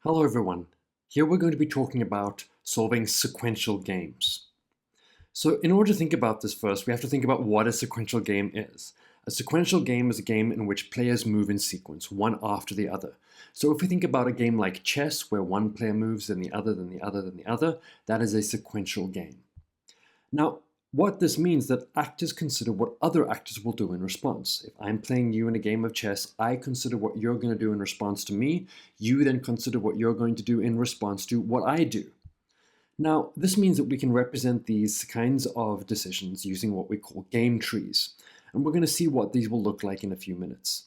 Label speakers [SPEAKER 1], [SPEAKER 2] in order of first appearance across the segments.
[SPEAKER 1] Hello everyone. Here we're going to be talking about solving sequential games. So in order to think about this first, we have to think about what a sequential game is. A sequential game is a game in which players move in sequence, one after the other. So if we think about a game like chess, where one player moves, then the other, then the other, then the other, that is a sequential game. Now, what this means that actors consider what other actors will do in response. If I'm playing you in a game of chess, I consider what you're going to do in response to me. You then consider what you're going to do in response to what I do. Now, this means that we can represent these kinds of decisions using what we call game trees. And we're going to see what these will look like in a few minutes.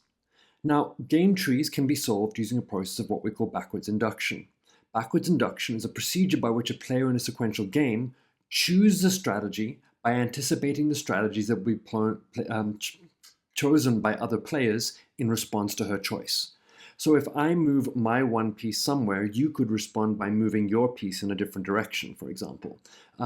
[SPEAKER 1] Now, game trees can be solved using a process of what we call backwards induction. Backwards induction is a procedure by which a player in a sequential game chooses a strategy by anticipating the strategies that will be chosen by other players in response to her choice. So if I move my one piece somewhere, you could respond by moving your piece in a different direction, for example,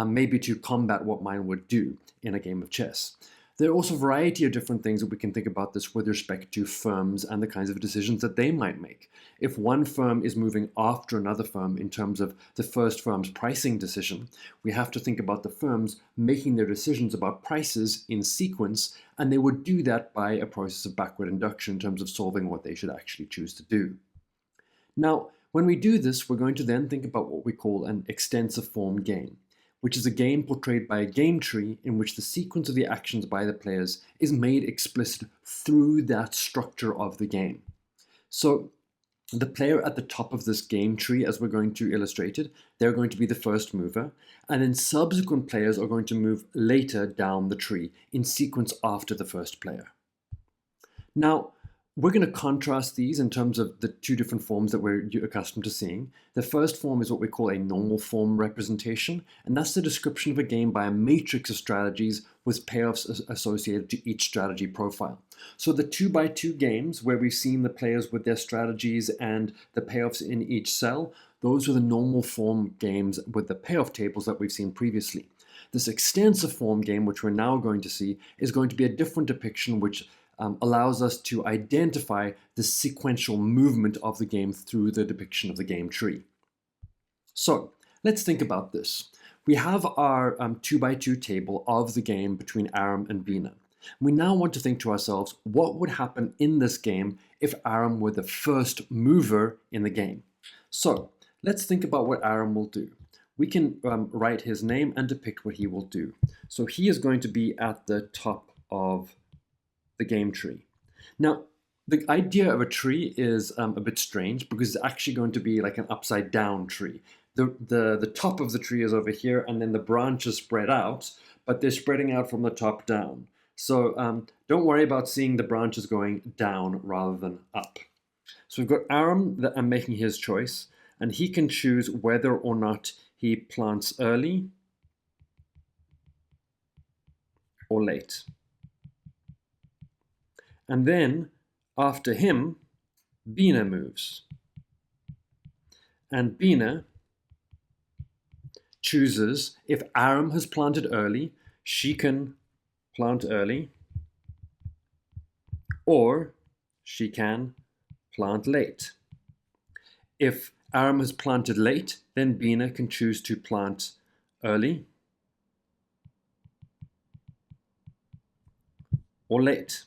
[SPEAKER 1] maybe to combat what mine would do in a game of chess. There are also a variety of different things that we can think about this with respect to firms and the kinds of decisions that they might make. If one firm is moving after another firm in terms of the first firm's pricing decision, we have to think about the firms making their decisions about prices in sequence, and they would do that by a process of backward induction in terms of solving what they should actually choose to do. Now, when we do this, we're going to then think about what we call an extensive form game, which is a game portrayed by a game tree in which the sequence of the actions by the players is made explicit through that structure of the game. So the player at the top of this game tree, as we're going to illustrate it, they're going to be the first mover, and then subsequent players are going to move later down the tree in sequence after the first player. Now, we're going to contrast these in terms of the two different forms that we're accustomed to seeing. The first form is what we call a normal form representation, and that's the description of a game by a matrix of strategies with payoffs associated to each strategy profile. So the 2x2 games where we've seen the players with their strategies and the payoffs in each cell, those are the normal form games with the payoff tables that we've seen previously. This extensive form game, which we're now going to see, is going to be a different depiction which allows us to identify the sequential movement of the game through the depiction of the game tree. So let's think about this. We have our 2x2 table of the game between Aram and Bina. We now want to think to ourselves, what would happen in this game if Aram were the first mover in the game? So let's think about what Aram will do. We can write his name and depict what he will do. So he is going to be at the top of the game tree. Now, the idea of a tree is a bit strange because it's actually going to be like an upside down tree. The top of the tree is over here, and then the branches spread out, but they're spreading out from the top down. So don't worry about seeing the branches going down rather than up. So we've got Aram that I'm making his choice, and he can choose whether or not he plants early or late. And then, after him, Bina moves. And Bina chooses, if Aram has planted early, she can plant early, or she can plant late. If Aram has planted late, then Bina can choose to plant early or late.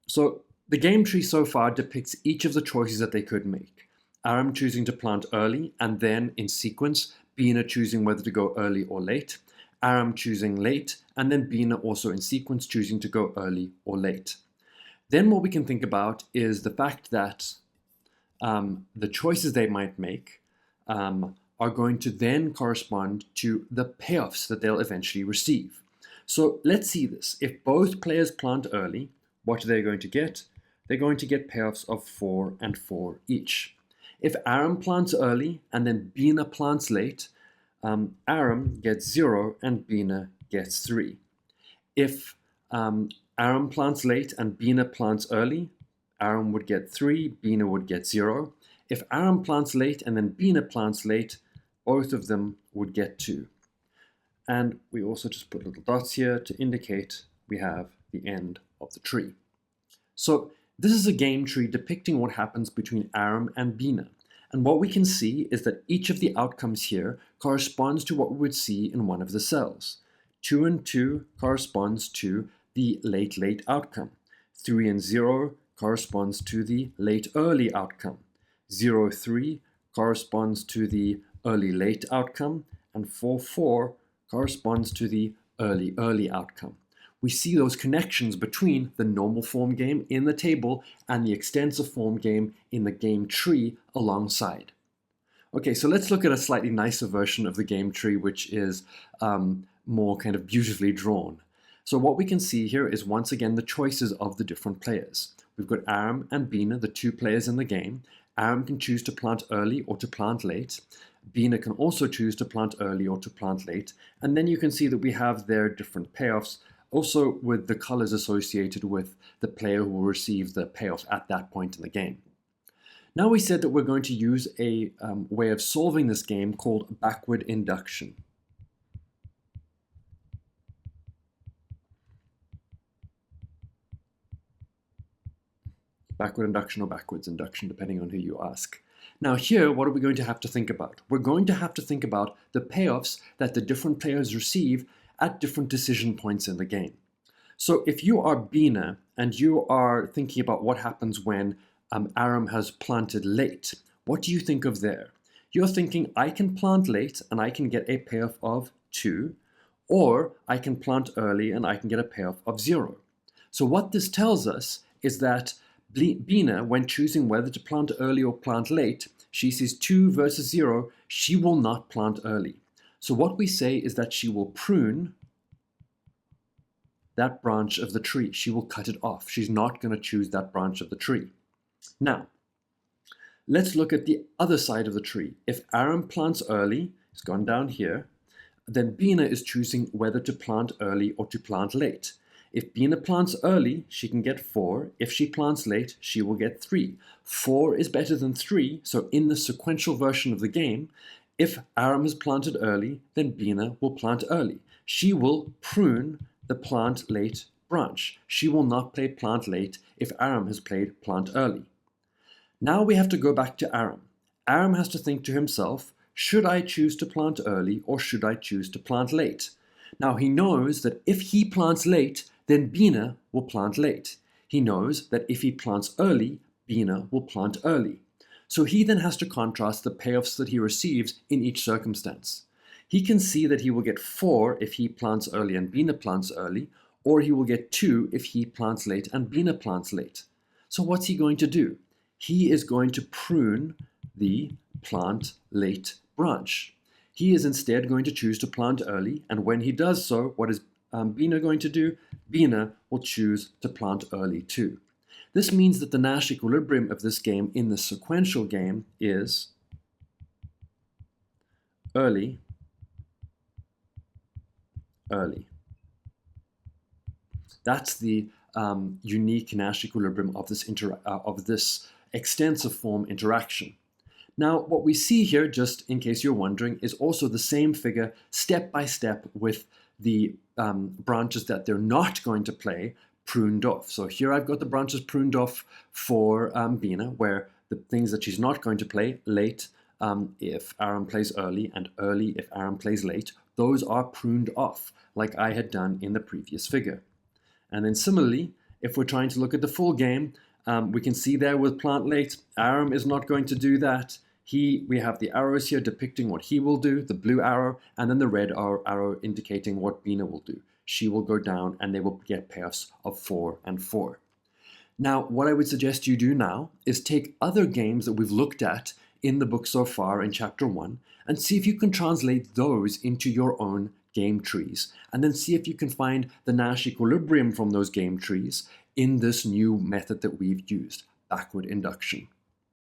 [SPEAKER 1] So the game tree so far depicts each of the choices that they could make. Aram choosing to plant early, and then in sequence, Bina choosing whether to go early or late, Aram choosing late, and then Bina also in sequence choosing to go early or late. Then what we can think about is the fact that the choices they might make are going to then correspond to the payoffs that they'll eventually receive. So let's see this. If both players plant early, what are they going to get? They're going to get payoffs of 4 and 4 each. If Aram plants early and then Bina plants late, Aram gets 0 and Bina gets 3. If Aram plants late and Bina plants early, Aram would get 3, Bina would get 0. If Aram plants late and then Bina plants late, both of them would get 2. And we also just put little dots here to indicate we have the end of the tree. So This is a game tree depicting what happens between Aram and Bina. And what we can see is that each of the outcomes here corresponds to what we would see in one of the cells. 2 and 2 corresponds to the late outcome. 3 and 0 corresponds to the late-early outcome. 0, 3 corresponds to the early-late outcome. And 4, 4 corresponds to the early outcome. We see those connections between the normal form game in the table and the extensive form game in the game tree alongside. Okay, so let's look at a slightly nicer version of the game tree, which is more kind of beautifully drawn. So what we can see here is once again the choices of the different players. We've got Aram and Bina, the two players in the game. Aram can choose to plant early or to plant late. Bina can also choose to plant early or to plant late. And then you can see that we have their different payoffs, also with the colors associated with the player who will receive the payoff at that point in the game. Now we said that we're going to use a way of solving this game called backward induction. Backward induction or backwards induction, depending on who you ask. Now here, what are we going to have to think about? We're going to have to think about the payoffs that the different players receive at different decision points in the game. So if you are Bina and you are thinking about what happens when Aram has planted late, what do you think of there? You're thinking, I can plant late and I can get a payoff of 2, or I can plant early and I can get a payoff of 0. So what this tells us is that Bina, when choosing whether to plant early or plant late, she sees 2 versus 0, she will not plant early. So what we say is that she will prune that branch of the tree. She will cut it off. She's not going to choose that branch of the tree. Now, let's look at the other side of the tree. If Aram plants early, it's gone down here, then Bina is choosing whether to plant early or to plant late. If Bina plants early, she can get 4. If she plants late, she will get 3. 4 is better than 3, so in the sequential version of the game, if Aram has planted early, then Bina will plant early. She will prune the plant late branch. She will not play plant late if Aram has played plant early. Now we have to go back to Aram. Aram has to think to himself, should I choose to plant early or should I choose to plant late? Now he knows that if he plants late, then Bina will plant late. He knows that if he plants early, Bina will plant early. So he then has to contrast the payoffs that he receives in each circumstance. He can see that he will get 4 if he plants early and Bina plants early, or he will get 2 if he plants late and Bina plants late. So what's he going to do? He is going to prune the plant late branch. He is instead going to choose to plant early, and when he does so, what is Bina going to do? Bina will choose to plant early too. This means that the Nash equilibrium of this game in the sequential game is early, early. That's the unique Nash equilibrium of this extensive form interaction. Now, what we see here, just in case you're wondering, is also the same figure step by step with the branches that they're not going to play pruned off. So here I've got the branches pruned off for Bina, where the things that she's not going to play, late if Aram plays early, and early if Aram plays late, those are pruned off, like I had done in the previous figure. And then similarly, if we're trying to look at the full game, we can see there with plant late, Aram is not going to do that. We have the arrows here depicting what he will do, the blue arrow, and then the red arrow indicating what Bina will do. She will go down and they will get payoffs of 4 and 4. Now, what I would suggest you do now is take other games that we've looked at in the book so far in chapter 1 and see if you can translate those into your own game trees, and then see if you can find the Nash equilibrium from those game trees in this new method that we've used, backward induction.